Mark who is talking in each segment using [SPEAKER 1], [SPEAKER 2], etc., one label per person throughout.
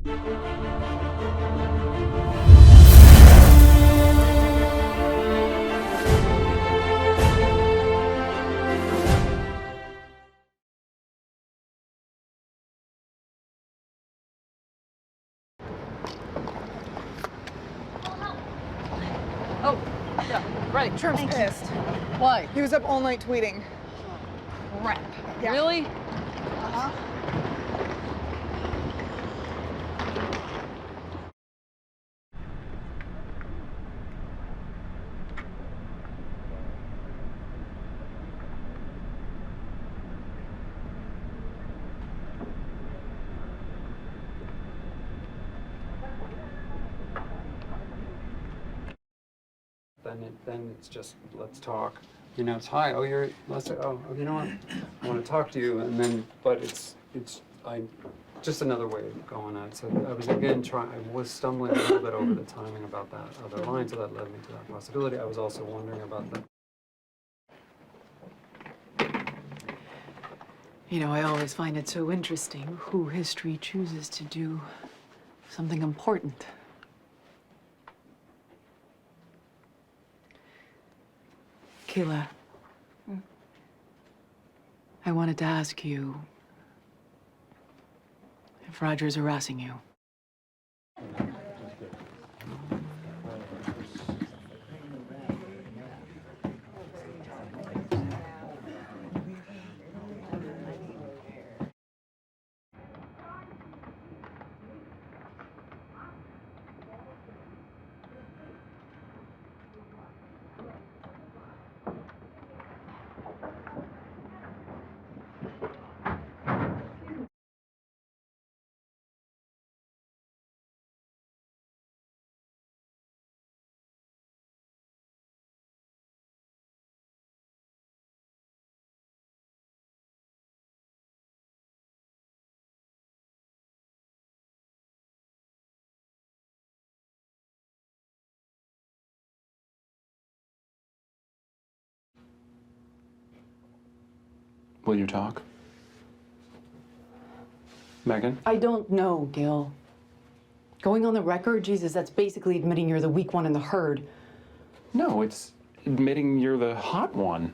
[SPEAKER 1] Oh, yeah, right.
[SPEAKER 2] Trump's pissed.
[SPEAKER 1] Why?
[SPEAKER 2] He was up all night tweeting.
[SPEAKER 1] Crap.
[SPEAKER 2] Yeah.
[SPEAKER 1] Really?
[SPEAKER 2] Uh-huh.
[SPEAKER 3] Then it's just, let's talk. You know, it's hi, oh, you're, let's, oh, you know what? I want to talk to you, and then, but it's just another way of going at it. So I was again I was stumbling a little bit over the timing about that other line, so that led me to that possibility. I was also wondering about that.
[SPEAKER 1] You know, I always find it so interesting who history chooses to do something important. Kayla, I wanted to ask you if Roger's harassing you.
[SPEAKER 4] Will you talk? Megyn?
[SPEAKER 1] I don't know, Gil. Going on the record, Jesus, that's basically admitting you're the weak one in the herd.
[SPEAKER 4] No, it's admitting you're the hot one.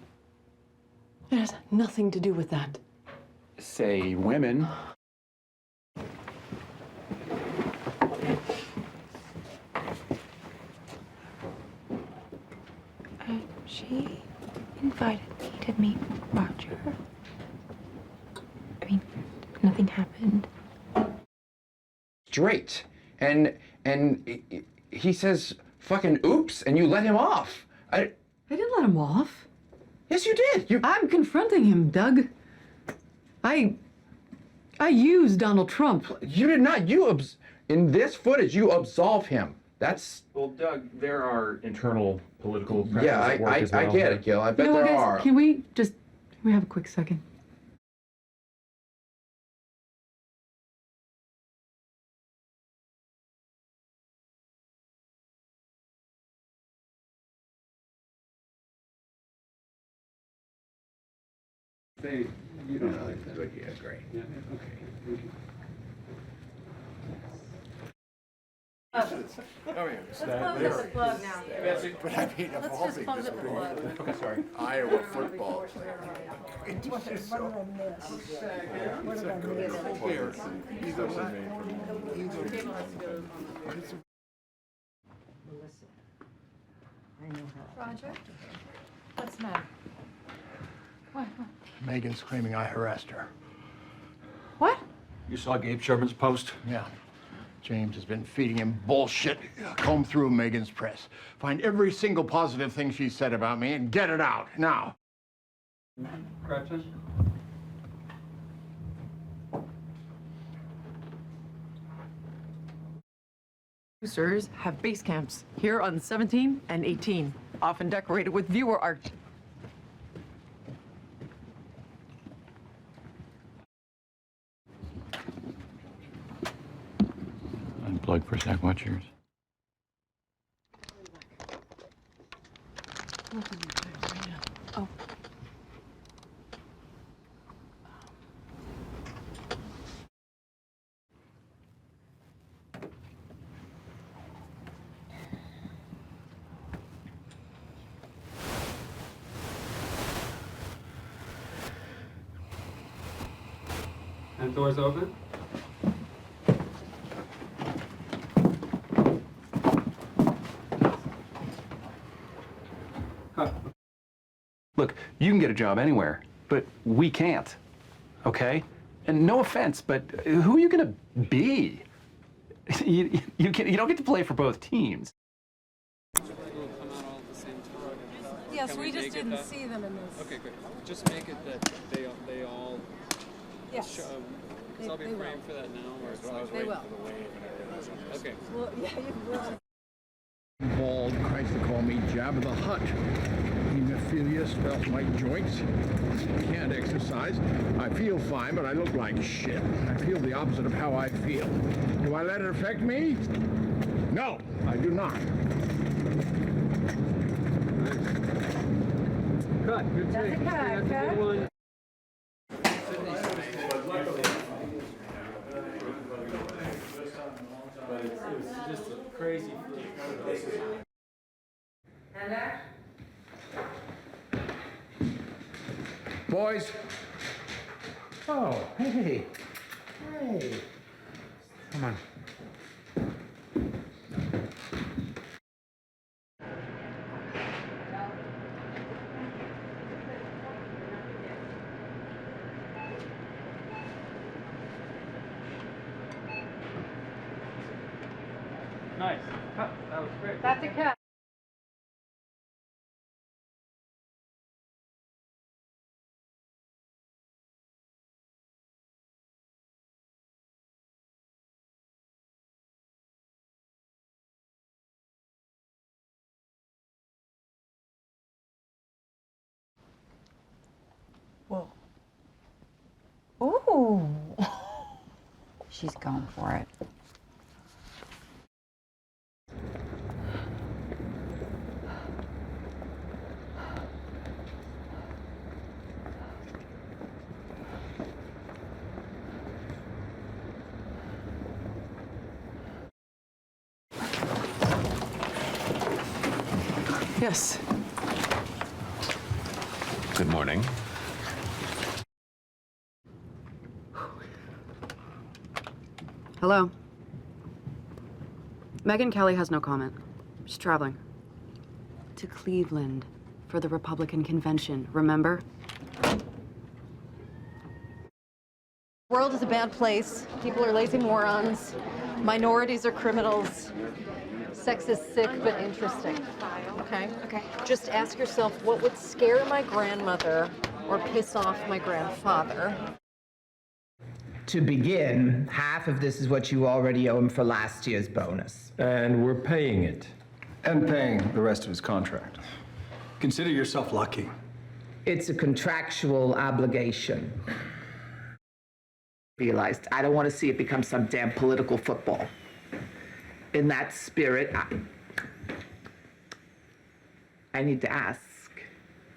[SPEAKER 1] It has nothing to do with that.
[SPEAKER 4] Say women.
[SPEAKER 5] She invited me to meet Roger. I mean, nothing happened.
[SPEAKER 6] Straight. And he says fucking oops, and you let him off.
[SPEAKER 1] I didn't let him off.
[SPEAKER 6] Yes, you did.
[SPEAKER 1] I'm confronting him, Doug. I used Donald Trump.
[SPEAKER 6] You did not. In this footage, you absolve him. That's...
[SPEAKER 4] Well, Doug, there are internal political pressures
[SPEAKER 6] Yeah,
[SPEAKER 4] at work as well.
[SPEAKER 6] I get it, Gil. I bet
[SPEAKER 1] You know what,
[SPEAKER 6] there
[SPEAKER 1] guys?
[SPEAKER 6] are.
[SPEAKER 1] Can we have a quick second?
[SPEAKER 6] You don't know. Good, yeah, great.
[SPEAKER 3] Yeah, okay. Thank you.
[SPEAKER 7] Let's close the plug now.
[SPEAKER 8] But I mean, of
[SPEAKER 7] Let's
[SPEAKER 8] all
[SPEAKER 7] just
[SPEAKER 8] things,
[SPEAKER 7] close
[SPEAKER 8] this
[SPEAKER 7] the plug.
[SPEAKER 4] Okay, sorry.
[SPEAKER 8] Iowa football player. He's
[SPEAKER 7] Roger? What's the matter? What?
[SPEAKER 8] Megan's claiming I harassed her.
[SPEAKER 7] What?
[SPEAKER 9] You saw Gabe Sherman's post?
[SPEAKER 8] Yeah. James has been feeding him bullshit. Comb through Megan's press. Find every single positive thing she said about me and get it out, now.
[SPEAKER 3] Gretchen?
[SPEAKER 1] Producers have base camps here on 17 and 18, often decorated with viewer art.
[SPEAKER 4] Unplug for a sec, watch yours.
[SPEAKER 1] Oh.
[SPEAKER 3] door's open.
[SPEAKER 4] Look, you can get a job anywhere, but we can't, okay? And no offense, but who are you gonna be? You don't get to play for both teams.
[SPEAKER 7] Yes, we just didn't see them in this.
[SPEAKER 3] Okay, great. Just make it that they all.
[SPEAKER 7] Yes.
[SPEAKER 3] Because I'll be framed for that now, or it's like.
[SPEAKER 7] They will.
[SPEAKER 3] Okay.
[SPEAKER 7] Well, yeah, you will.
[SPEAKER 8] Bald, Christ, they call me Jabba the Hutt. Hemophilia swells my joints. Can't exercise. I feel fine, but I look like shit. I feel the opposite of how I feel. Do I let it affect me? No, I do not.
[SPEAKER 3] Cut. Good take.
[SPEAKER 7] That's a cut,
[SPEAKER 3] That's a good one. But it's just a crazy.
[SPEAKER 8] Boys. Oh, hey. Hey. Come on.
[SPEAKER 3] Nice. Cut. That was great.
[SPEAKER 7] That's a cut.
[SPEAKER 2] Whoa.
[SPEAKER 10] Ooh. She's going for it.
[SPEAKER 1] Yes.
[SPEAKER 11] Good morning.
[SPEAKER 12] Hello. Megyn Kelly has no comment. She's traveling to Cleveland for the Republican convention, remember?
[SPEAKER 2] The world is a bad place. People are lazy morons. Minorities are criminals. Sex is sick but interesting. Okay?
[SPEAKER 12] Okay.
[SPEAKER 2] Just ask yourself, what would scare my grandmother or piss off my grandfather?
[SPEAKER 13] To begin, half of this is what you already owe him for last year's bonus.
[SPEAKER 9] And we're paying it. And paying the rest of his contract.
[SPEAKER 11] Consider yourself lucky.
[SPEAKER 13] It's a contractual obligation. Realized, I don't want to see it become some damn political football. In that spirit, I need to ask,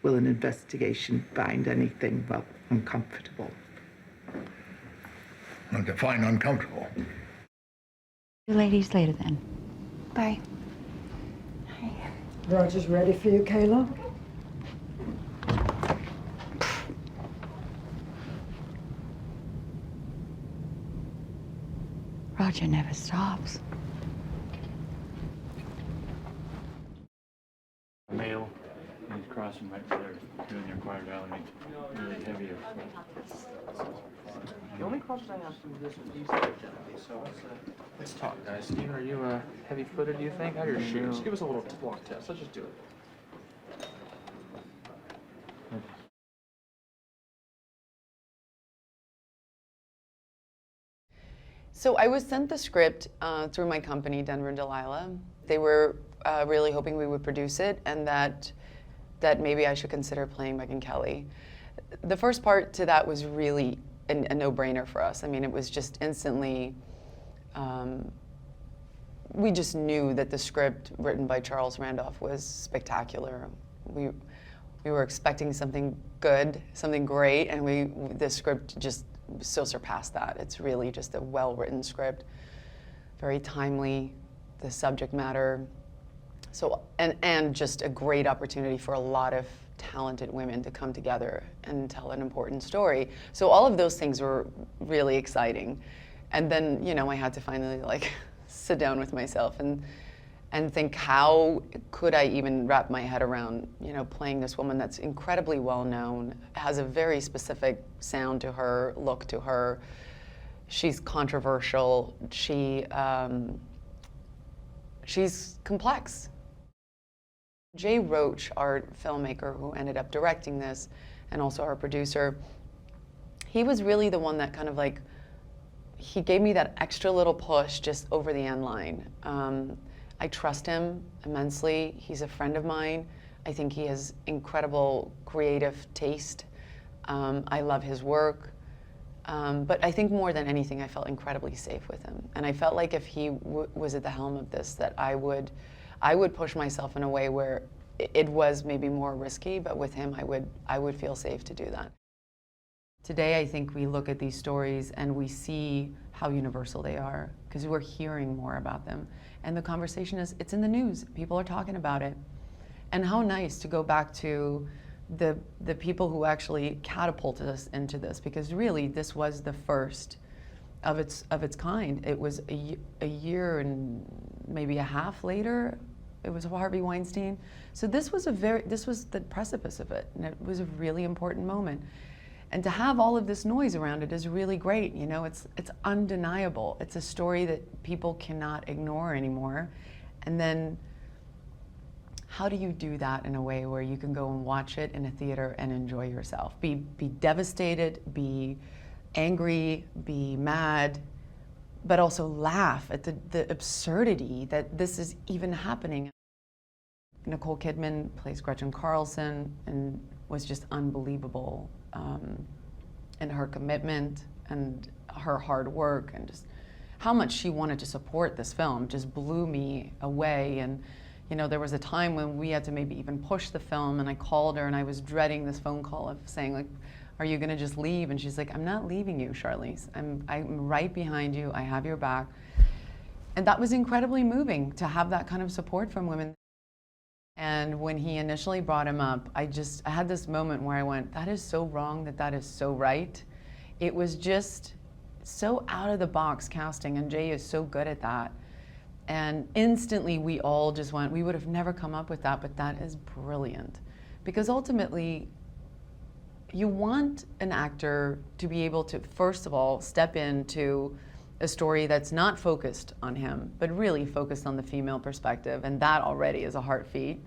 [SPEAKER 13] will an investigation find anything, well, uncomfortable?
[SPEAKER 8] Define uncomfortable.
[SPEAKER 10] See you ladies later then. Bye.
[SPEAKER 7] Roger's ready for you, Kayla?
[SPEAKER 10] Roger never stops.
[SPEAKER 4] Male, he's crossing right there, doing the acquired element, really heavy.
[SPEAKER 14] The only question I have to this with these so let's talk, guys. Steven, are you heavy-footed, do you think? How are your shoes? Give us a little walk test. Let's just do it.
[SPEAKER 12] So I was sent the script through my company, Denver and Delilah. They were really hoping we would produce it and that maybe I should consider playing Megyn Kelly. The first part to that was really a no-brainer for us. I mean, it was just instantly, we just knew that the script written by Charles Randolph was spectacular. We were expecting something good, something great, and the script just so surpassed that. It's really just a well-written script, very timely, the subject matter. So, and just a great opportunity for a lot of talented women to come together and tell an important story. So all of those things were really exciting. And then, you know, I had to finally like sit down with myself and think, how could I even wrap my head around, you know, playing this woman that's incredibly well known, has a very specific sound to her, look to her. She's controversial. She's complex. Jay Roach, our filmmaker who ended up directing this, and also our producer, he was really the one that kind of like, he gave me that extra little push just over the end line. I trust him immensely. He's a friend of mine. I think he has incredible creative taste. I love his work. But I think more than anything, I felt incredibly safe with him. And I felt like if he was at the helm of this, that I would push myself in a way where it was maybe more risky, but with him, I would feel safe to do that. Today, I think we look at these stories and we see how universal they are, because we're hearing more about them. And the conversation is, it's in the news. People are talking about it. And how nice to go back to the people who actually catapulted us into this, because really this was the first of its kind. It was a year and maybe a half later, it was Harvey Weinstein. So this was the precipice of it, and it was a really important moment. And to have all of this noise around it is really great. You know, it's undeniable. It's a story that people cannot ignore anymore. And then how do you do that in a way where you can go and watch it in a theater and enjoy yourself? Be devastated, be angry, be mad, but also laugh at the absurdity that this is even happening. Nicole Kidman plays Gretchen Carlson and was just unbelievable. And her commitment and her hard work and just how much she wanted to support this film just blew me away. And you know, there was a time when we had to maybe even push the film, and I called her and I was dreading this phone call of saying like, are you gonna just leave? And she's like, I'm not leaving you, Charlize. I'm right behind you, I have your back. And that was incredibly moving to have that kind of support from women. And when he initially brought him up, I had this moment where I went, that is so wrong, that is so right. It was just so out of the box casting, and Jay is so good at that. And instantly we all just went, we would have never come up with that, but that is brilliant. Because ultimately, you want an actor to be able to, first of all, step into a story that's not focused on him, but really focused on the female perspective, and that already is a heart feat.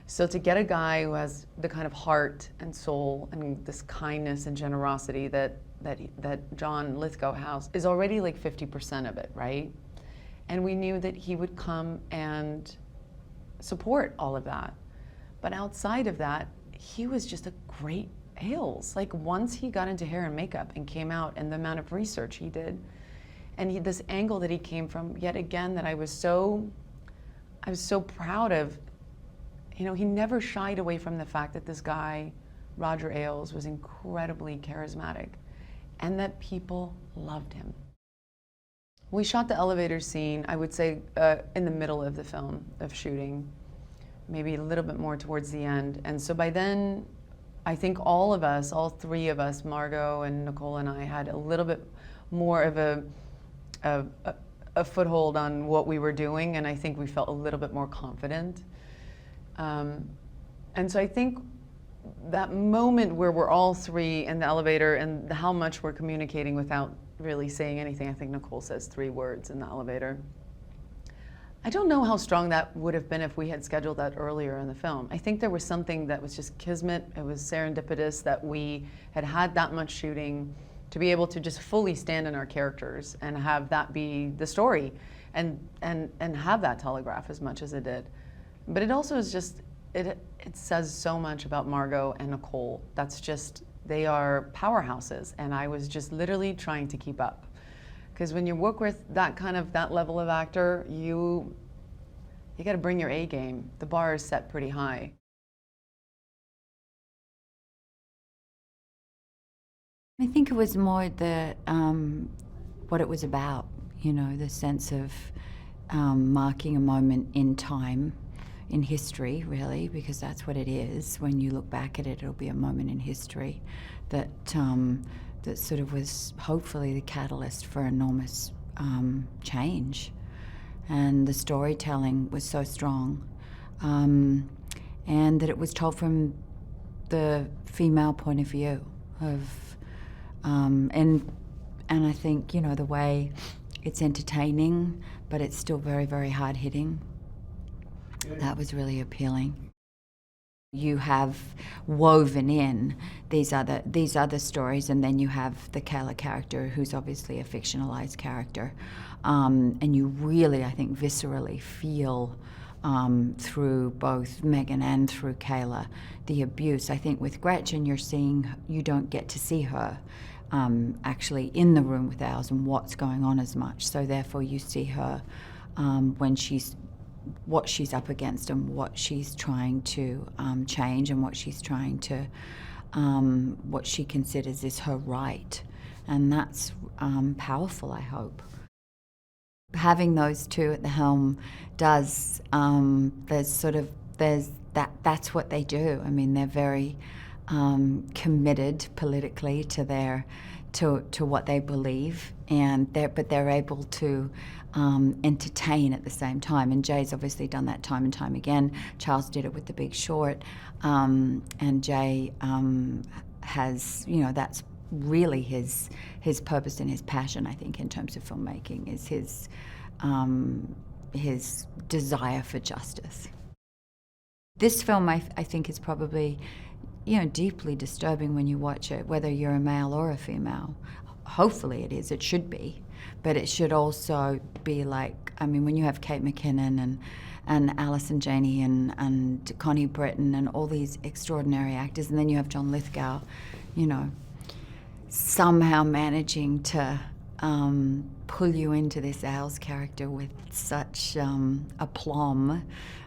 [SPEAKER 12] So to get a guy who has the kind of heart and soul and this kindness and generosity that John Lithgow has is already like 50% of it, right? And we knew that he would come and support all of that. But outside of that, he was just a great Ailes. Like once he got into hair and makeup and came out, and the amount of research he did, and this angle that he came from, yet again, that I was so proud of. You know, he never shied away from the fact that this guy, Roger Ailes, was incredibly charismatic and that people loved him. We shot the elevator scene, I would say, in the middle of the film, of shooting, maybe a little bit more towards the end. And so by then, I think all of us, all three of us, Margot and Nicole and I, had a little bit more of a foothold on what we were doing, and I think we felt a little bit more confident. And so I think that moment where we're all three in the elevator and how much we're communicating without really saying anything, I think Nicole says 3 words in the elevator. I don't know how strong that would have been if we had scheduled that earlier in the film. I think there was something that was just kismet, it was serendipitous that we had that much shooting to be able to just fully stand in our characters and have that be the story and have that telegraph as much as it did. But it also is just, it says so much about Margot and Nicole. That's just, they are powerhouses, and I was just literally trying to keep up. Because when you work with that level of actor, you got to bring your A game. The bar is set pretty high.
[SPEAKER 10] I think it was more what it was about, you know, the sense of marking a moment in time, in history, really, because that's what it is. When you look back at it, it'll be a moment in history that that sort of was hopefully the catalyst for enormous change. And the storytelling was so strong, and that it was told from the female point of view of, and I think, you know, the way it's entertaining, but it's still very, very hard-hitting. That was really appealing. You have woven in these other stories, and then you have the Kayla character, who's obviously a fictionalized character, and you really, I think, viscerally feel through both Megyn and through Kayla the abuse. I think with Gretchen, you don't get to see her actually in the room with Ailes and what's going on as much. So therefore, you see her when what she's up against and what she's trying to change and what she's trying to, what she considers is her right. And that's powerful, I hope. Having those two at the helm does, that's what they do. I mean, they're very committed politically to what they believe, but they're able to entertain at the same time. And Jay's obviously done that time and time again. Charles did it with The Big Short, and Jay has, you know, that's really his purpose and his passion, I think, in terms of filmmaking, is his desire for justice. This film, I think, is probably, you know, deeply disturbing when you watch it, whether you're a male or a female. Hopefully it is, it should be, but it should also be like, I mean, when you have Kate McKinnon and ALLISON JANNEY and Connie, Britton, and all these extraordinary actors, and then you have John Lithgow, you know, somehow managing to pull you into this Ailes character with such aplomb.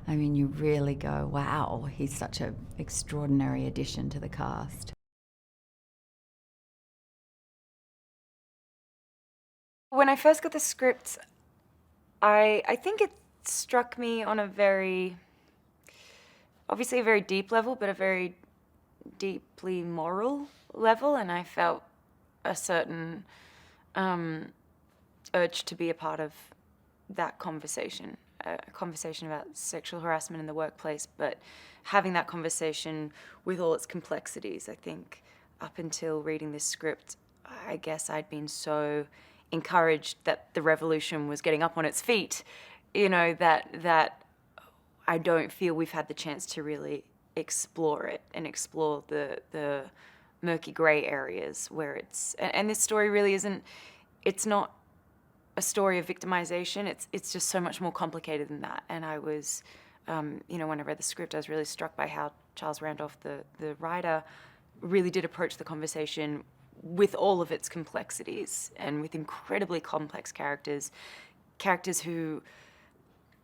[SPEAKER 10] I mean, you really go, wow, he's such an extraordinary addition to the cast.
[SPEAKER 5] When I first got the script, I think it struck me on a very, obviously a very deep level, but a very deeply moral level, and I felt a certain urge to be a part of that conversation, a conversation about sexual harassment in the workplace, but having that conversation with all its complexities. I think up until reading this script, I guess I'd been so encouraged that the revolution was getting up on its feet, you know, that I don't feel we've had the chance to really explore it and explore the murky gray areas where it's, and this story really isn't, it's not a story of victimization, it's just so much more complicated than that. And I was, you know, when I read the script, I was really struck by how Charles Randolph, the writer, really did approach the conversation with all of its complexities and with incredibly complex characters who,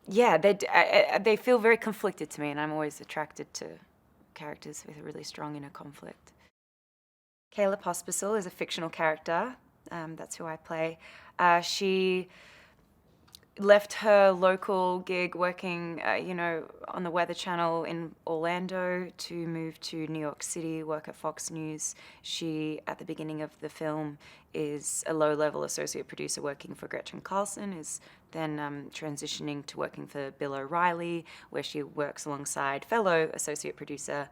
[SPEAKER 5] yeah, they feel very conflicted to me, and I'm always attracted to characters with a really strong inner conflict. Kayla Pospisil is a fictional character. That's who I play. She left her local gig working, you know, on the Weather Channel in Orlando to move to New York City, work at Fox News. She, at the beginning of the film, is a low-level associate producer working for Gretchen Carlson, is then transitioning to working for Bill O'Reilly, where she works alongside fellow associate producer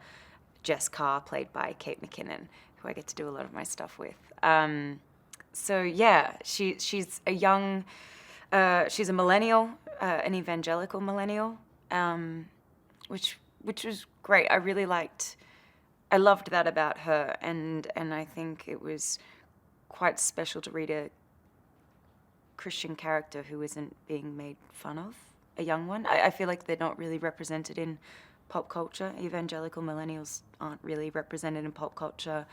[SPEAKER 5] Jess Carr, played by Kate McKinnon, who I get to do a lot of my stuff with. So yeah, she's a young, she's a millennial, an evangelical millennial, which was great. I loved that about her, and I think it was quite special to read a Christian character who isn't being made fun of, a young one. I feel like they're not really represented in pop culture. Evangelical millennials aren't really represented in pop culture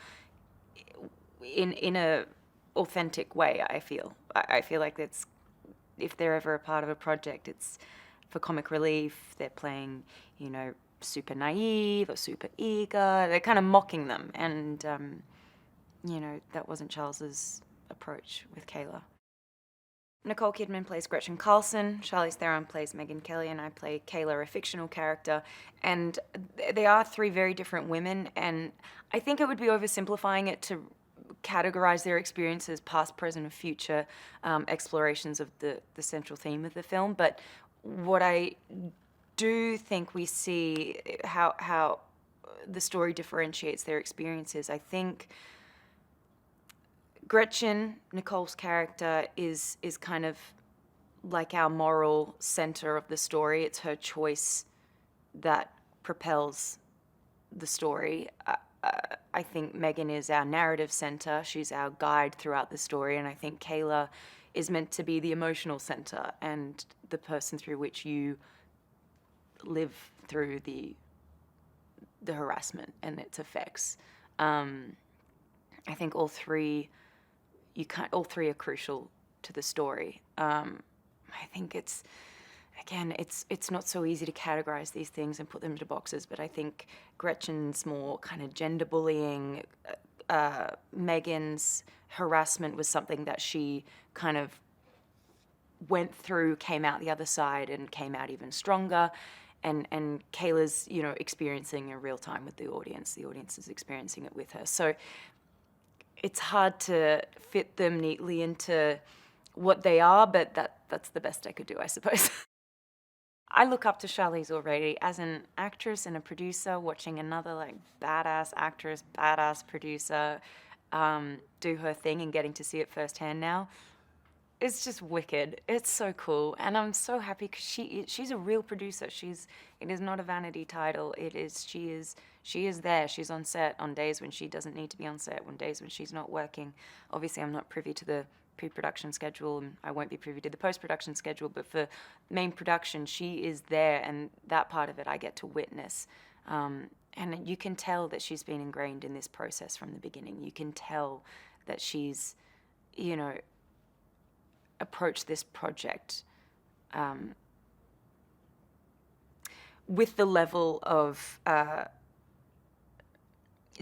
[SPEAKER 5] in a authentic way, I feel. I feel like it's, if they're ever a part of a project, it's for comic relief. They're playing, you know, super naive or super eager. They're kind of mocking them, and you know, that wasn't Charles's approach with Kayla. Nicole Kidman plays Gretchen Carlson, Charlize Theron plays Megyn Kelly, and I play Kayla, a fictional character. And they are three very different women, and I think it would be oversimplifying it to categorize their experiences past, present, and future explorations of the central theme of the film. But what I do think we see how the story differentiates their experiences. I think Gretchen, Nicole's character, is kind of like our moral center of the story. It's her choice that propels the story. I think Megyn is our narrative center. She's our guide throughout the story. And I think Kayla is meant to be the emotional center and the person through which you live through the harassment and its effects. I think all three are crucial to the story. I think it's not so easy to categorize these things and put them into boxes, but I think Gretchen's more kind of gender bullying. Megyn's harassment was something that she kind of went through, came out the other side, and came out even stronger. And Kayla's, experiencing in real time with the audience. The audience is experiencing it with her. So it's hard to fit them neatly into what they are, but that's the best I could do, I suppose. I look up to Charlize already as an actress and a producer, watching another badass actress, badass producer do her thing and getting to see it firsthand now. It's just wicked. It's so cool, and I'm so happy because she's a real producer. It is not a vanity title. She is there. She's on set on days when she doesn't need to be on set, on days when she's not working. Obviously, I'm not privy to the pre-production schedule, and I won't be privy to the post-production schedule. But for main production, she is there, and that part of it I get to witness. And you can tell that she's been ingrained in this process from the beginning. You can tell that she's, approach this project with the level of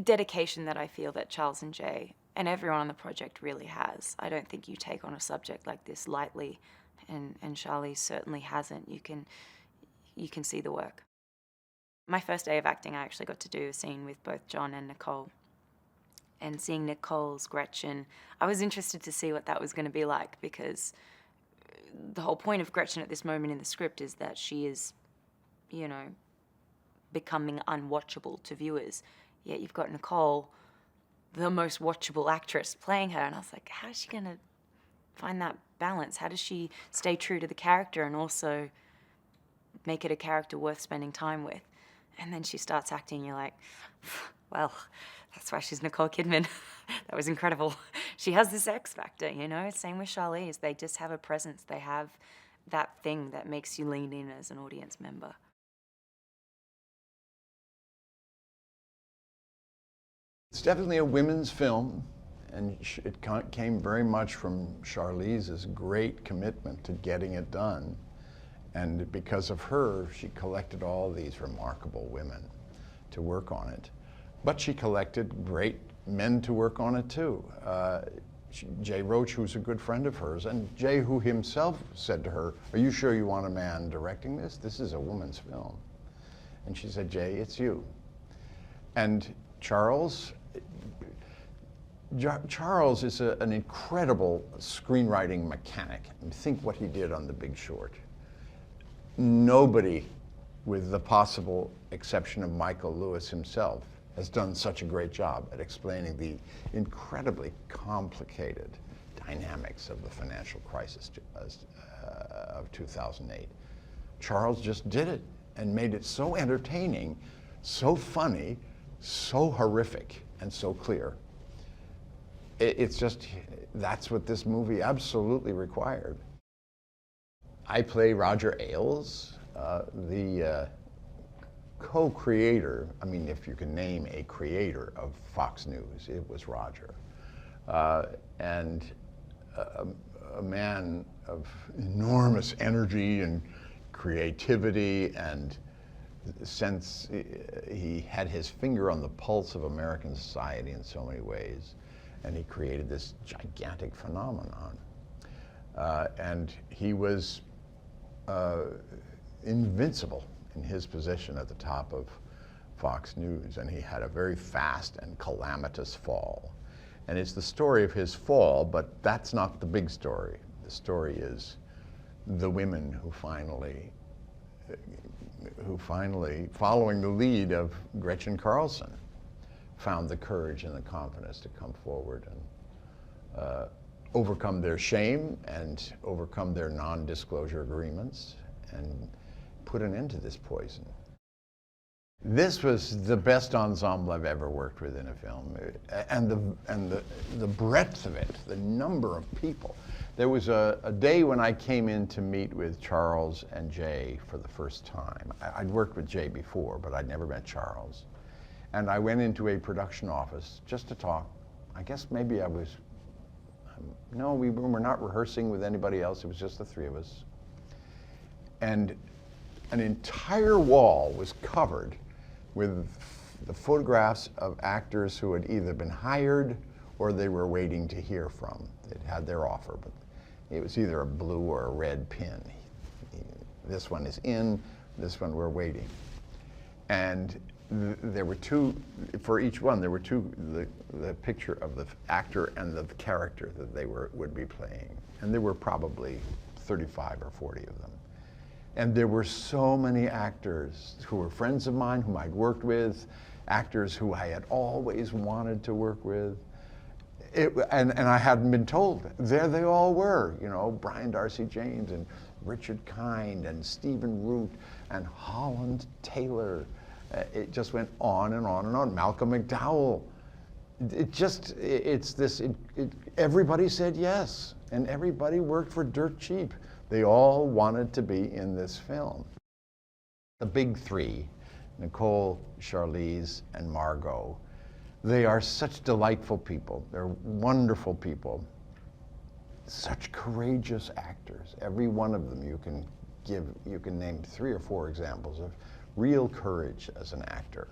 [SPEAKER 5] dedication that I feel that Charles and Jay and everyone on the project really has. I don't think you take on a subject like this lightly, and Charlize certainly hasn't. You can see the work. My first day of acting, I actually got to do a scene with both John and Nicole. And seeing Nicole's Gretchen, I was interested to see what that was going to be like, because the whole point of Gretchen at this moment in the script is that she is, becoming unwatchable to viewers. Yet you've got Nicole, the most watchable actress, playing her. And I was like, how is she going to find that balance? How does she stay true to the character and also make it a character worth spending time with? And then she starts acting, and you're like, well, that's why she's Nicole Kidman. That was incredible. She has this X factor, Same with Charlize. They just have a presence. They have that thing that makes you lean in as an audience member.
[SPEAKER 8] It's definitely a women's film, and it came very much from Charlize's great commitment to getting it done. And because of her, she collected all these remarkable women to work on it. But she collected great men to work on it too. Jay Roach, who's a good friend of hers, and Jay, who himself said to her, "Are you sure you want a man directing this? This is a woman's film." And she said, "Jay, it's you." And Charles is an incredible screenwriting mechanic. And think what he did on The Big Short. Nobody, with the possible exception of Michael Lewis himself, has done such a great job at explaining the incredibly complicated dynamics of the financial crisis of 2008. Charles just did it and made it so entertaining, so funny, so horrific, and so clear. It's just, that's what this movie absolutely required. I play Roger Ailes, the co-creator, if you can name a creator of Fox News, it was Roger. And a man of enormous energy and creativity, and since he had his finger on the pulse of American society in so many ways, and he created this gigantic phenomenon. And he was invincible in his position at the top of Fox News, and he had a very fast and calamitous fall. And it's the story of his fall, but that's not the big story. The story is the women who finally, following the lead of Gretchen Carlson, found the courage and the confidence to come forward and overcome their shame and overcome their non-disclosure agreements and put an end to this poison. This was the best ensemble I've ever worked with in a film, and the breadth of it, the number of people. There was a day when I came in to meet with Charles and Jay for the first time. I'd worked with Jay before, but I'd never met Charles. And I went into a production office just to talk. I guess maybe I was, no, we were not rehearsing with anybody else. It was just the three of us. And an entire wall was covered with the photographs of actors who had either been hired or they were waiting to hear from. They'd had their offer, but it was either a blue or a red pin. This one is in, this one we're waiting. And there were two, for each one, there were two, the picture of the actor and the character that they would be playing. And there were probably 35 or 40 of them. And there were so many actors who were friends of mine, whom I'd worked with, actors who I had always wanted to work with. And I hadn't been told. There they all were, you know, Brian Darcy James and Richard Kind and Stephen Root and Holland Taylor. It just went on and on and on. Malcolm McDowell. Everybody said yes, and everybody worked for dirt cheap. They all wanted to be in this film. The big three, Nicole, Charlize, and Margot, they are such delightful people. They're wonderful people. Such courageous actors. Every one of them you can name 3 or 4 examples of real courage as an actor.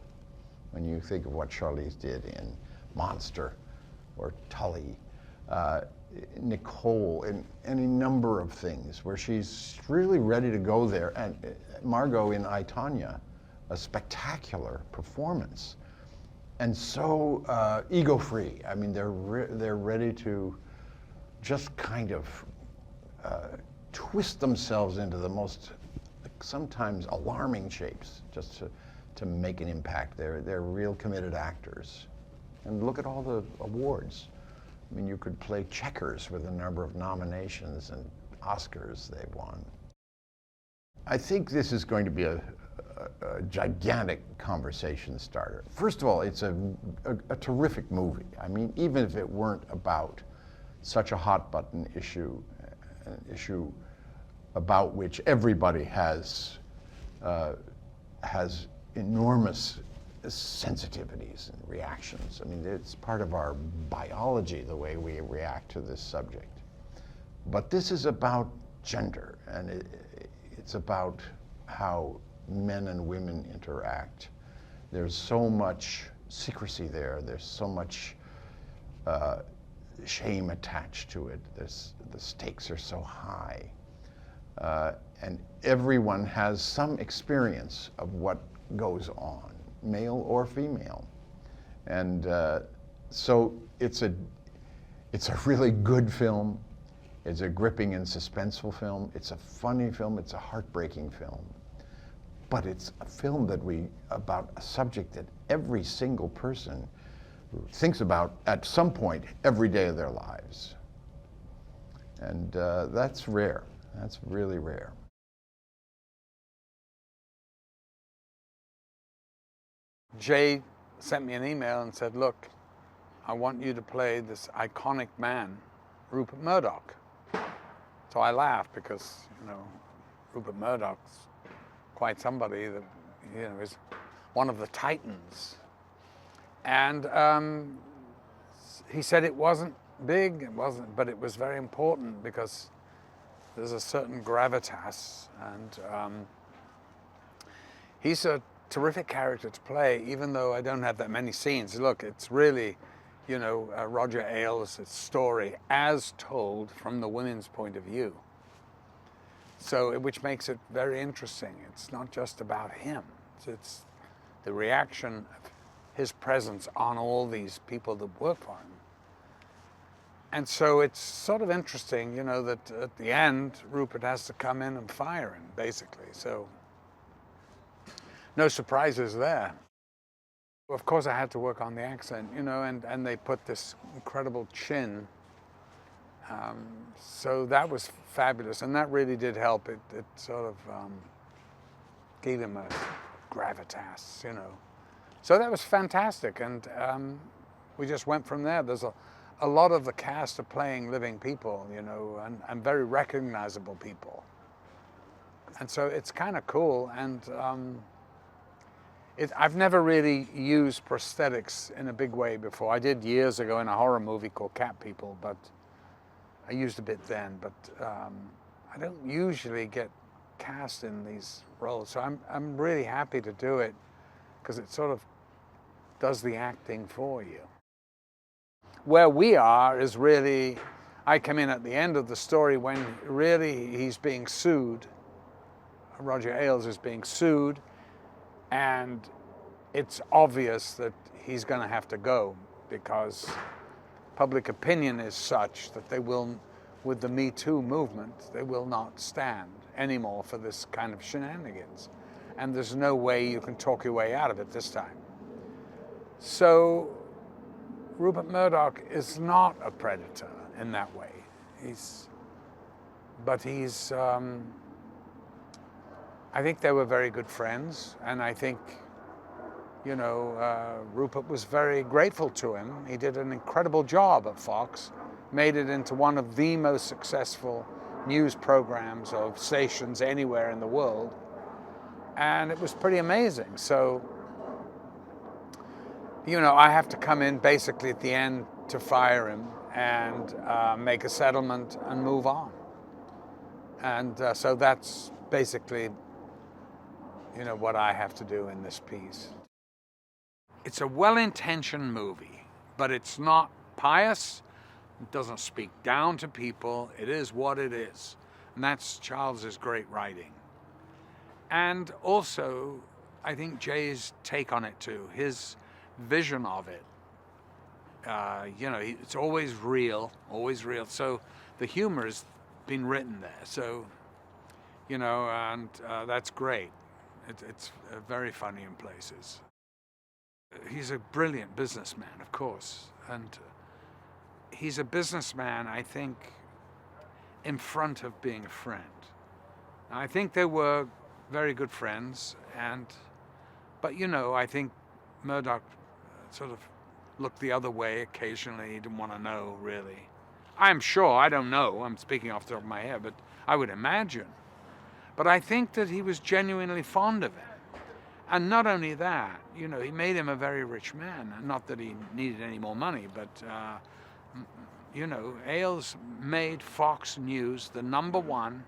[SPEAKER 8] When you think of what Charlize did in Monster or Tully, Nicole, in any number of things where she's really ready to go there. And Margot in I, Tonya, a spectacular performance. And so ego-free. I mean, they're ready to just kind of twist themselves into the most sometimes alarming shapes just to make an impact. They're real committed actors. And look at all the awards. I mean, you could play checkers with the number of nominations and Oscars they've won. I think this is going to be a gigantic conversation starter. First of all, it's a terrific movie. I mean, even if it weren't about such a hot button issue, an issue about which everybody has enormous sensitivities and reactions. I mean, it's part of our biology, the way we react to this subject. But this is about gender, and it's about how men and women interact. There's so much secrecy there. There's so much shame attached to it. The stakes are so high. And everyone has some experience of what goes on, male or female. And so it's a really good film. It's a gripping and suspenseful film. It's a funny film. It's a heartbreaking film. But it's a film about a subject that every single person thinks about at some point every day of their lives. And that's rare. That's really rare.
[SPEAKER 15] Jay sent me an email and said, look, I want you to play this iconic man, Rupert Murdoch. So I laughed because, you know, Rupert Murdoch's quite somebody that, you know, is one of the titans. And he said it wasn't big, but it was very important because there's a certain gravitas, and he's a terrific character to play, even though I don't have that many scenes. Look, it's really, you know, Roger Ailes' story as told from the women's point of view. So, which makes it very interesting. It's not just about him. It's the reaction of his presence on all these people that work for him. And so it's sort of interesting, you know, that at the end, Rupert has to come in and fire him, basically. So, no surprises there. Of course, I had to work on the accent, you know, and they put this incredible chin. So that was fabulous, and that really did help. It sort of gave him a gravitas, you know. So that was fantastic, and we just went from there. There's a lot of the cast are playing living people, you know, and very recognizable people. And so it's kind of cool, and I've never really used prosthetics in a big way before. I did years ago in a horror movie called Cat People, but I used a bit then, but I don't usually get cast in these roles. So I'm really happy to do it because it sort of does the acting for you. Where we are is really, I come in at the end of the story when really he's being sued. Roger Ailes is being sued, and it's obvious that he's going to have to go because public opinion is such that they will, with the Me Too movement, they will not stand anymore for this kind of shenanigans. And there's no way you can talk your way out of it this time. So Rupert Murdoch is not a predator in that way. But I think they were very good friends, and I think, you know, Rupert was very grateful to him. He did an incredible job at Fox, made it into one of the most successful news programs of stations anywhere in the world, and it was pretty amazing. So, you know, I have to come in basically at the end to fire him and make a settlement and move on. And so that's basically, you know, what I have to do in this piece. It's a well-intentioned movie, but it's not pious. It doesn't speak down to people. It is what it is. And that's Charles's great writing. And also, I think Jay's take on it too, his vision of it. You know, it's always real, always real. So the humor has been written there. So, you know, and that's great. It's very funny in places. He's a brilliant businessman, of course. And he's a businessman, I think, in front of being a friend. I think they were very good friends, but you know, I think Murdoch sort of looked the other way occasionally. He didn't want to know, really. I'm sure, I don't know, I'm speaking off the top of my head, but I would imagine. But I think that he was genuinely fond of him. And not only that, you know, he made him a very rich man. Not that he needed any more money, but, you know, Ailes made Fox News the #1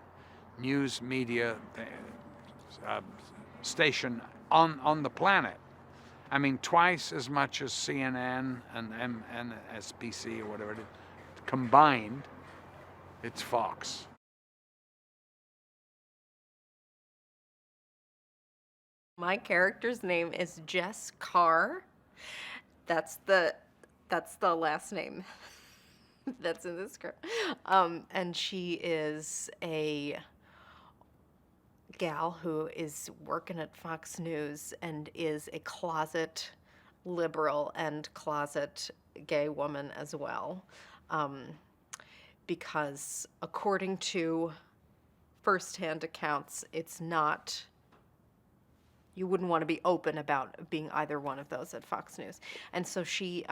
[SPEAKER 15] news media station on the planet. I mean, twice as much as CNN and MSNBC or whatever it is. Combined, it's Fox.
[SPEAKER 2] My character's name is Jess Carr. That's the last name that's in the script. And she is a gal who is working at Fox News and is a closet liberal and closet gay woman as well. Because according to firsthand accounts, it's not, you wouldn't want to be open about being either one of those at Fox News. And so she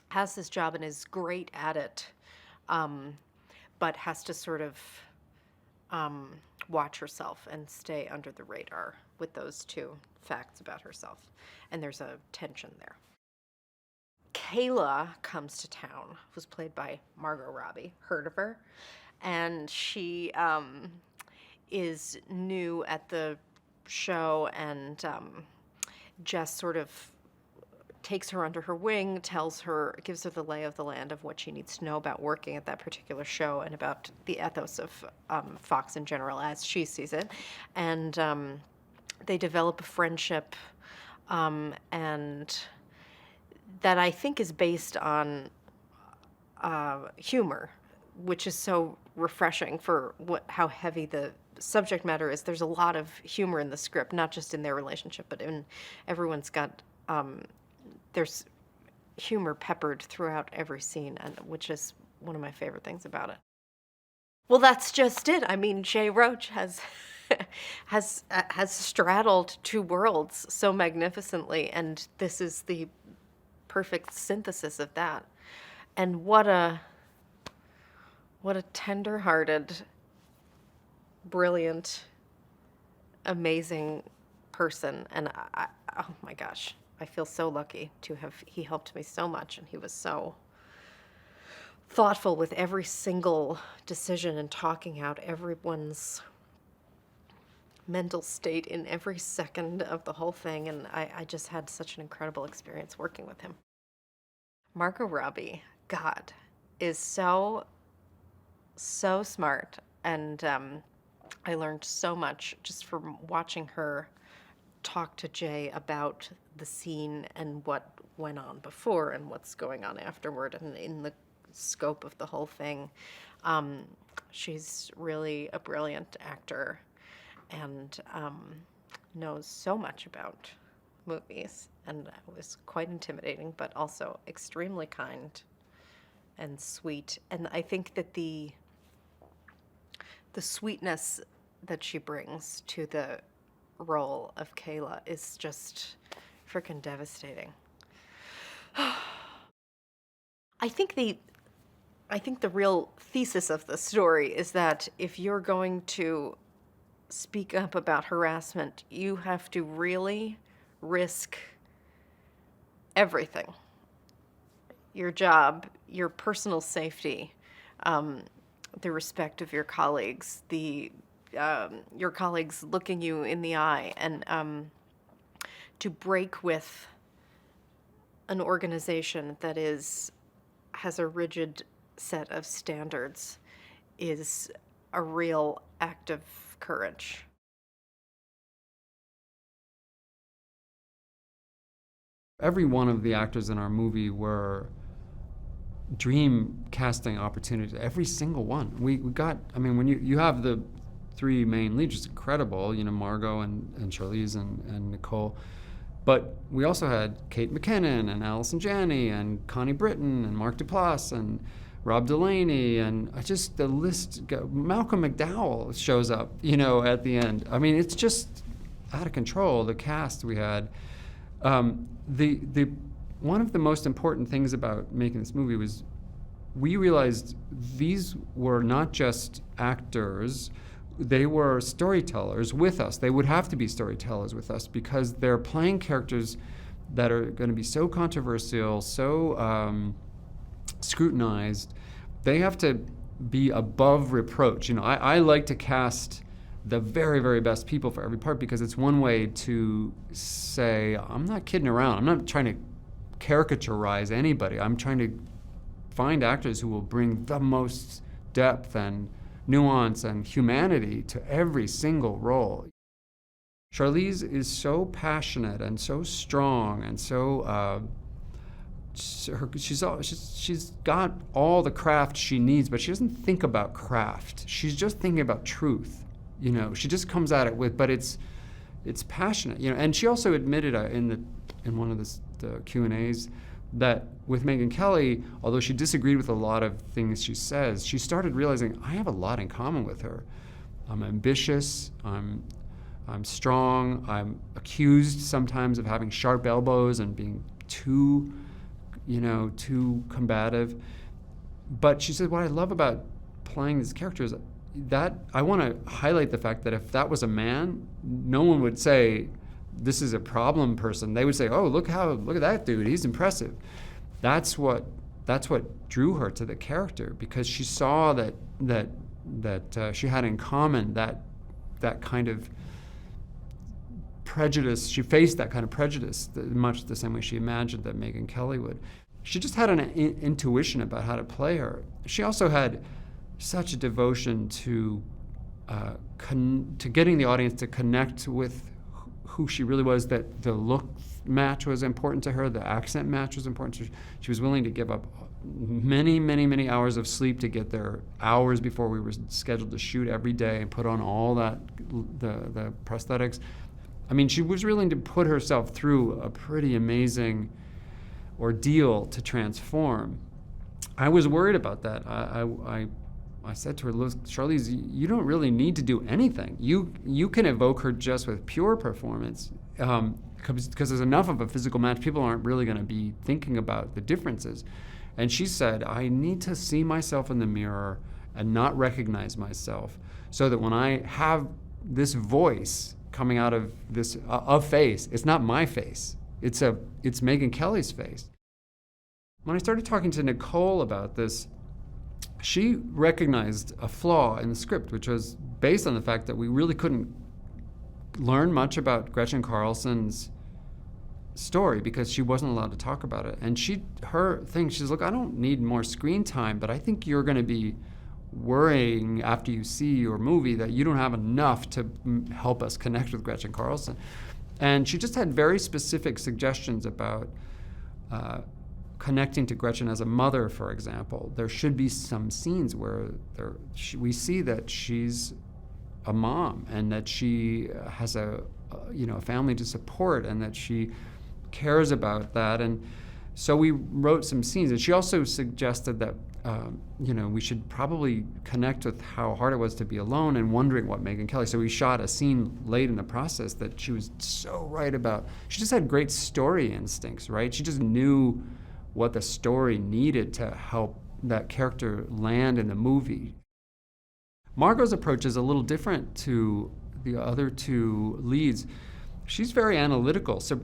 [SPEAKER 2] has this job and is great at it, but has to sort of watch herself and stay under the radar with those two facts about herself. And there's a tension there. Kayla comes to town, who's played by Margot Robbie. Heard of her? And she is new at the show, and Jess sort of takes her under her wing, gives her the lay of the land of what she needs to know about working at that particular show and about the ethos of Fox in general as she sees it. And they develop a friendship, and that I think is based on humor, which is so refreshing for how heavy the subject matter is. There's a lot of humor in the script, not just in their relationship, but in everyone's got, there's humor peppered throughout every scene, and which is one of my favorite things about it. Well, that's just it. I mean, Jay Roach has straddled two worlds so magnificently, and this is the perfect synthesis of that. And what a tender-hearted, brilliant, amazing person. And oh my gosh, I feel so lucky to have, he helped me so much, and he was so thoughtful with every single decision and talking out everyone's mental state in every second of the whole thing. And I just had such an incredible experience working with him. Margot Robbie, God, is so smart, and I learned so much just from watching her talk to Jay about the scene and what went on before and what's going on afterward, and in the scope of the whole thing. She's really a brilliant actor and knows so much about movies, and it was quite intimidating, but also extremely kind and sweet. And I think that the sweetness that she brings to the role of Kayla is just freaking devastating. I think the real thesis of the story is that if you're going to speak up about harassment, you have to really risk everything. Your job, your personal safety, the respect of your colleagues, your colleagues looking you in the eye, and to break with an organization that has a rigid set of standards is a real act of courage.
[SPEAKER 3] Every one of the actors in our movie were dream casting opportunities, every single one. We got, I mean, when you have the three main leads, it's incredible, you know, Margot and Charlize and Nicole. But we also had Kate McKinnon and ALLISON JANNEY and Connie Britton and Mark Duplass and Rob Delaney, and the list, Malcolm McDowell shows up, you know, at the end. I mean, it's just out of control, the cast we had. One of the most important things about making this movie was we realized these were not just actors, they were storytellers with us. They would have to be storytellers with us because they're playing characters that are going to be so controversial, so scrutinized. They have to be above reproach. You know, I like to cast the very, very best people for every part because it's one way to say, I'm not kidding around. I'm not trying to caricaturize anybody. I'm trying to find actors who will bring the most depth and nuance and humanity to every single role. Charlize is so passionate and so strong and so she's got all the craft she needs, but she doesn't think about craft. She's just thinking about truth. You know, she just comes at it with, but it's passionate. You know, and she also admitted in one of the Q&As that with Megyn Kelly, although she disagreed with a lot of things she says, she started realizing I have a lot in common with her. I'm ambitious. I'm strong. I'm accused sometimes of having sharp elbows and being too combative. But she said, what I love about playing this character is that I want to highlight the fact that if that was a man, no one would say, this is a problem person. They would say, oh, look at that dude, he's impressive. That's what drew her to the character, because she saw that she had in common that kind of prejudice. She faced that kind of prejudice much the same way she imagined that Megyn Kelly would. She just had an intuition about how to play her. She also had such a devotion to getting the audience to connect with who she really was, that the look match was important to her, the accent match was important to her. She was willing to give up many, many, many hours of sleep to get there hours before we were scheduled to shoot every day and put on all that, the prosthetics. I mean, she was willing to put herself through a pretty amazing ordeal to transform. I was worried about that. I said to her, look, Charlize, you don't really need to do anything. You can evoke her just with pure performance, because there's enough of a physical match. People aren't really going to be thinking about the differences. And she said, I need to see myself in the mirror and not recognize myself, so that when I have this voice coming out of this face, it's not my face. It's Megyn Kelly's face. When I started talking to Nicole about this, she recognized a flaw in the script, which was based on the fact that we really couldn't learn much about Gretchen Carlson's story because she wasn't allowed to talk about it. And her thing, she's like, I don't need more screen time, but I think you're going to be worrying after you see your movie that you don't have enough to help us connect with Gretchen Carlson. And she just had very specific suggestions about connecting to Gretchen as a mother, for example. There should be some scenes where we see that she's a mom and that she has a family to support and that she cares about that. And so we wrote some scenes. And she also suggested that we should probably connect with how hard it was to be alone and wondering what Megyn Kelly. So we shot a scene late in the process that she was so right about. She just had great story instincts, right? She just knew what the story needed to help that character land in the movie. Margot's approach is a little different to the other two leads. She's very analytical. So,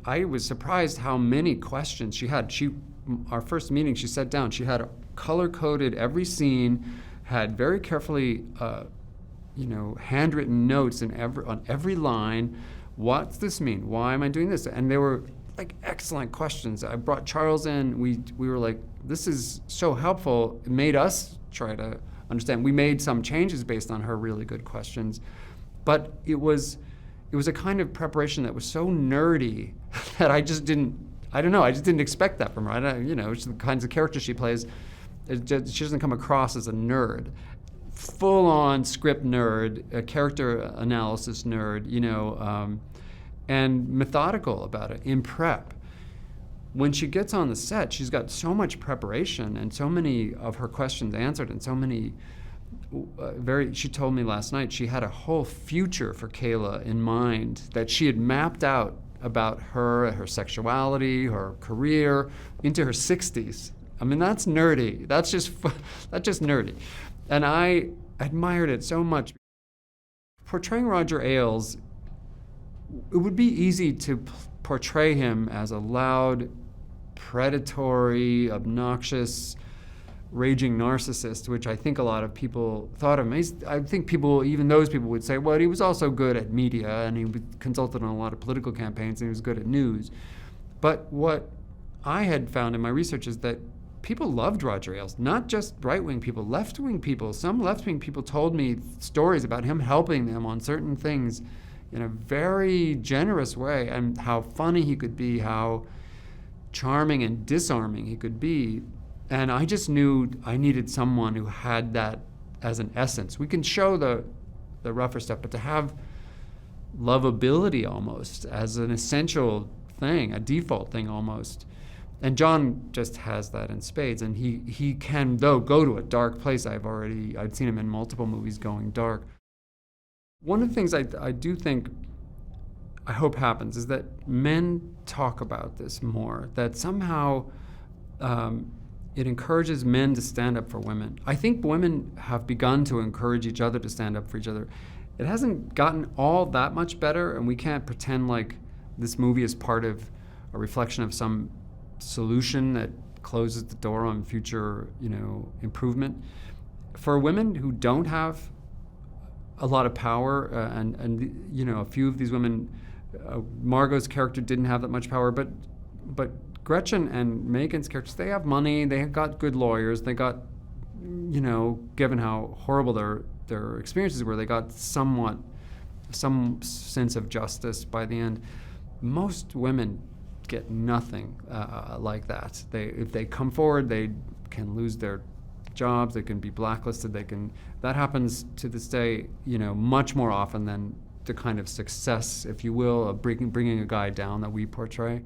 [SPEAKER 3] I was surprised how many questions she had. Our first meeting, she sat down. She had color-coded every scene, had very carefully, handwritten notes on every line. What's this mean? Why am I doing this? And they were excellent questions. I brought Charles in. We were like, this is so helpful. It made us try to understand. We made some changes based on her really good questions, but it was a kind of preparation that was so nerdy that I just didn't expect that from her. It's the kinds of characters she plays. She doesn't come across as a nerd. Full-on script nerd, a character analysis nerd, and methodical about it in prep. When she gets on the set, she's got so much preparation and so many of her questions answered and so many she told me last night she had a whole future for Kayla in mind that she had mapped out about her sexuality, her career, into her 60s. I mean, that's nerdy. That's just nerdy. And I admired it so much. Portraying Roger Ailes, it would be easy to portray him as a loud, predatory, obnoxious, raging narcissist, which I think a lot of people thought of him. I think even those people would say, well, he was also good at media and he consulted on a lot of political campaigns and he was good at news. But what I had found in my research is that people loved Roger Ailes, not just right-wing people, left-wing people. Some left-wing people told me stories about him helping them on certain things in a very generous way, and how funny he could be, how charming and disarming he could be. And I just knew I needed someone who had that as an essence. We can show the rougher stuff, but to have lovability almost as an essential thing, a default thing almost. And John just has that in spades, and he can, though, go to a dark place. I'd seen him in multiple movies going dark. One of the things I do think I hope happens is that men talk about this more, that somehow it encourages men to stand up for women. I think women have begun to encourage each other to stand up for each other. It hasn't gotten all that much better, and we can't pretend like this movie is part of a reflection of some solution that closes the door on future, improvement. For women who don't have a lot of power, and a few of these women Margot's character didn't have that much power, but Gretchen and Megyn's characters, they have money, they got good lawyers, they got, you know, given how horrible their experiences were, they got some sense of justice by the end. Most women get nothing like that. If they come forward, they can lose their jobs, they can be blacklisted, that happens to this day, you know, much more often than the kind of success, if you will, of bringing a guy down that we portray.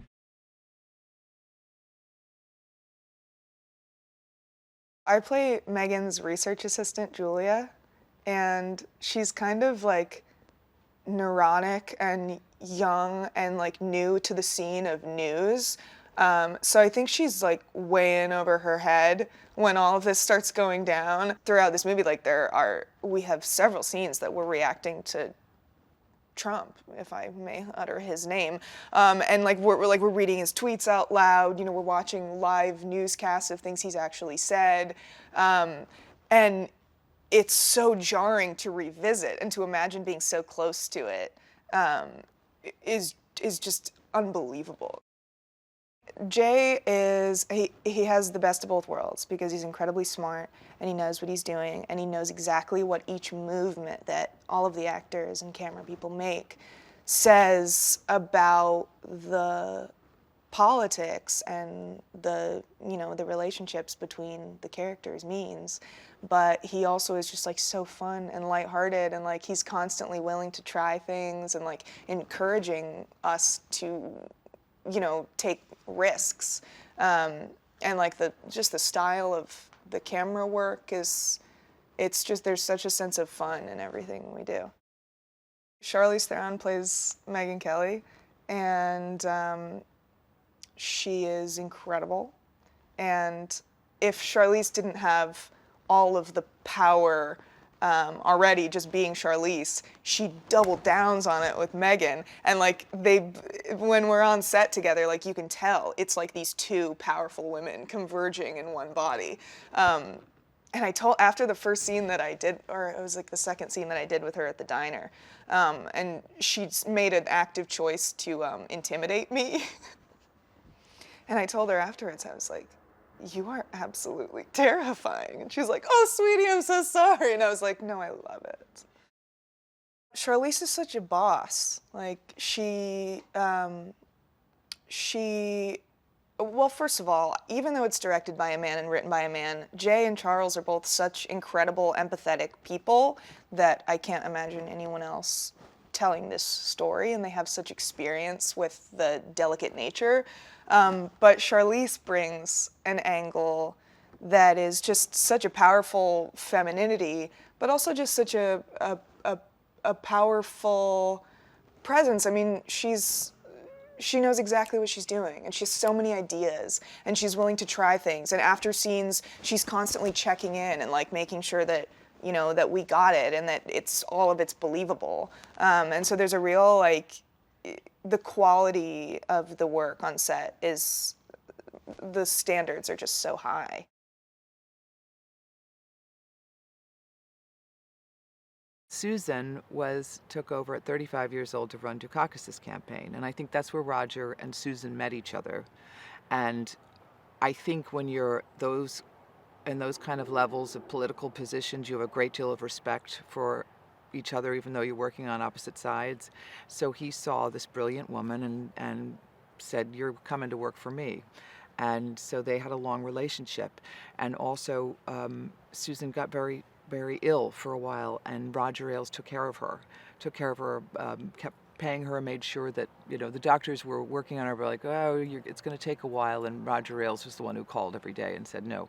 [SPEAKER 16] I play Megyn's research assistant, Julia, and she's kind of like neurotic and young and like new to the scene of news. So I think she's like way in over her head when all of this starts going down. Throughout this movie, like we have several scenes that we're reacting to Trump, if I may utter his name, and like we're reading his tweets out loud. You know, we're watching live newscasts of things he's actually said, and it's so jarring to revisit and to imagine being so close to it is just unbelievable. Jay he has the best of both worlds because he's incredibly smart and he knows what he's doing and he knows exactly what each movement that all of the actors and camera people make says about the politics and the relationships between the characters means. But he also is just like so fun and lighthearted and like he's constantly willing to try things and like encouraging us to, you know, take risks. And like the style of the camera work there's such a sense of fun in everything we do. Charlize Theron plays Megyn Kelly, and she is incredible. And if Charlize didn't have all of the power already just being Charlize, she doubled downs on it with Megyn. And like when we're on set together, like you can tell it's like these two powerful women converging in one body. And after the first scene that I did, or it was like the second scene that I did with her at the diner, and she's made an active choice to intimidate me. And I told her afterwards, I was like, "You are absolutely terrifying." And she was like, "Oh, sweetie, I'm so sorry." And I was like, "No, I love it." Charlize is such a boss. Like, well, first of all, even though it's directed by a man and written by a man, Jay and Charles are both such incredible, empathetic people that I can't imagine anyone else telling this story, and they have such experience with the delicate nature. But Charlize brings an angle that is just such a powerful femininity, but also just such a powerful presence. I mean, she knows exactly what she's doing, and she has so many ideas, and she's willing to try things. And after scenes, she's constantly checking in and like making sure that, you know, that we got it and that all of it's believable. And so there's a real like, the quality of the work on set is, the standards are just so high.
[SPEAKER 17] Susan took over at 35 years old to run Dukakis's campaign, and I think that's where Roger and Susan met each other. And I think when you're in those kind of levels of political positions, you have a great deal of respect for each other, even though you're working on opposite sides. So he saw this brilliant woman and said, "You're coming to work for me." And so they had a long relationship. And also, Susan got very, very ill for a while, and Roger Ailes took care of her, kept paying her, made sure that, you know, the doctors were working on her, were like, "Oh, it's going to take a while." And Roger Ailes was the one who called every day and said, "No,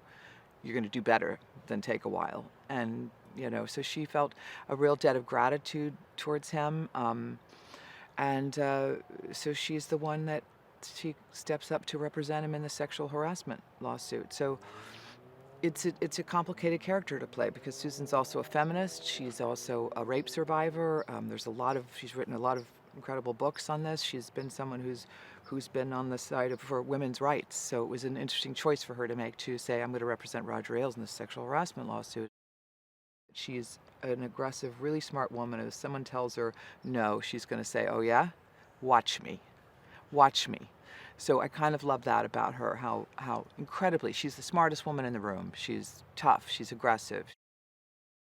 [SPEAKER 17] you're going to do better than take a while." And, you know, so she felt a real debt of gratitude towards him. So she's the one that she steps up to represent him in the sexual harassment lawsuit. So it's a complicated character to play because Susan's also a feminist. She's also a rape survivor. She's written a lot of incredible books on this. She's been someone who's been on the side for women's rights. So it was an interesting choice for her to make, to say, "I'm going to represent Roger Ailes in this sexual harassment lawsuit." She's an aggressive, really smart woman. If someone tells her no, she's going to say, "Oh yeah? watch me, watch me. So I kind of love that about her, how incredibly, she's the smartest woman in the room. She's tough, she's aggressive.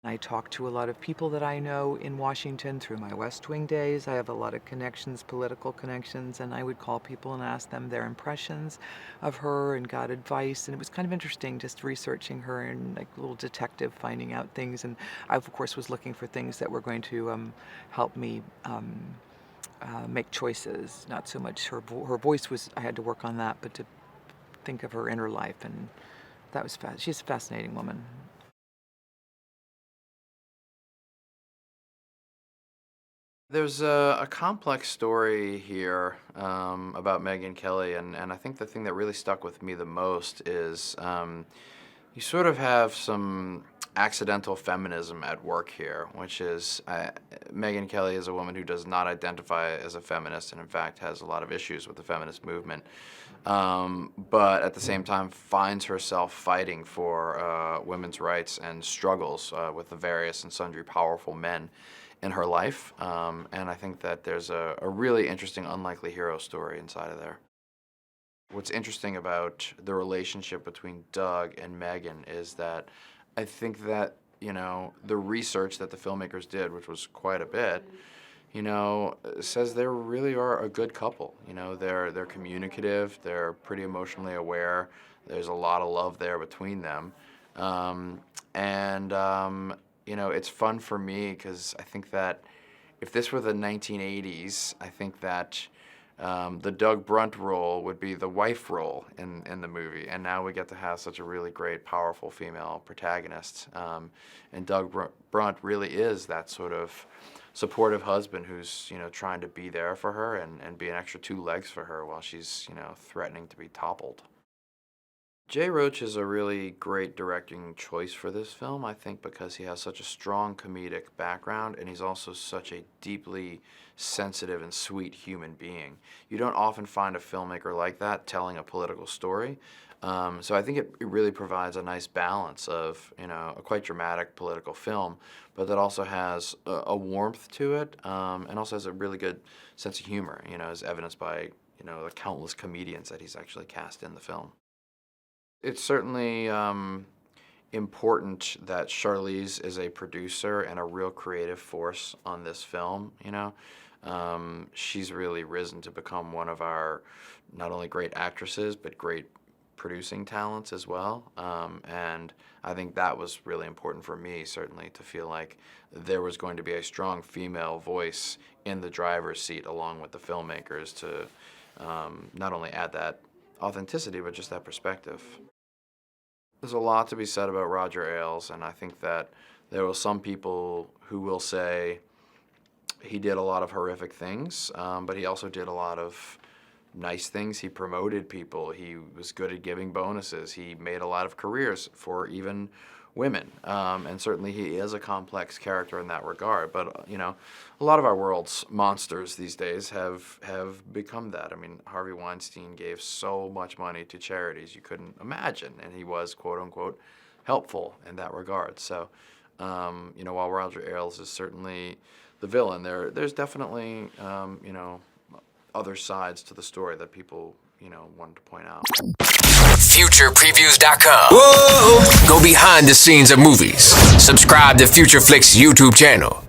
[SPEAKER 17] I talk to a lot of people that I know in Washington through my West Wing days. I have a lot of connections, political connections, and I would call people and ask them their impressions of her and got advice. And it was kind of interesting just researching her and like a little detective finding out things. And I, of course, was looking for things that were going to help me make choices. Not so much her voice was, I had to work on that, but to think of her inner life. And that was she's a fascinating woman.
[SPEAKER 18] There's a complex story here about Megyn Kelly, and I think the thing that really stuck with me the most is you sort of have some accidental feminism at work here, which is Megyn Kelly is a woman who does not identify as a feminist and in fact has a lot of issues with the feminist movement, but at the same time finds herself fighting for women's rights and struggles with the various and sundry powerful men in her life, and I think that there's a really interesting unlikely hero story inside of there. What's interesting about the relationship between Doug and Megyn is that I think that, you know, the research that the filmmakers did, which was quite a bit, you know, says they really are a good couple. You know, they're communicative, they're pretty emotionally aware, there's a lot of love there between them, you know, it's fun for me because I think that if this were the 1980s, I think that the Doug Brunt role would be the wife role in the movie, and now we get to have such a really great, powerful female protagonist. And Doug Brunt really is that sort of supportive husband who's, you know, trying to be there for her and be an extra two legs for her while she's, you know, threatening to be toppled. Jay Roach is a really great directing choice for this film, I think, because he has such a strong comedic background and he's also such a deeply sensitive and sweet human being. You don't often find a filmmaker like that telling a political story. So I think it really provides a nice balance of, you know, a quite dramatic political film, but that also has a warmth to it, and also has a really good sense of humor, you know, as evidenced by, you know, the countless comedians that he's actually cast in the film. It's certainly important that Charlize is a producer and a real creative force on this film, you know. She's really risen to become one of our not only great actresses, but great producing talents as well. And I think that was really important for me, certainly, to feel like there was going to be a strong female voice in the driver's seat along with the filmmakers to not only add that authenticity, but just that perspective. There's a lot to be said about Roger Ailes, and I think that there are some people who will say he did a lot of horrific things, but he also did a lot of nice things. He promoted people. He was good at giving bonuses. He made a lot of careers for even women, and certainly he is a complex character in that regard. But you know, a lot of our world's monsters these days have become that. I mean, Harvey Weinstein gave so much money to charities you couldn't imagine, and he was quote unquote helpful in that regard. So, you know, while Roger Ailes is certainly the villain, there's definitely you know, other sides to the story that people, you know, wanted to point out.
[SPEAKER 19] FuturePreviews.com. Whoa! Go behind the scenes of movies. Subscribe to Future Flicks YouTube channel.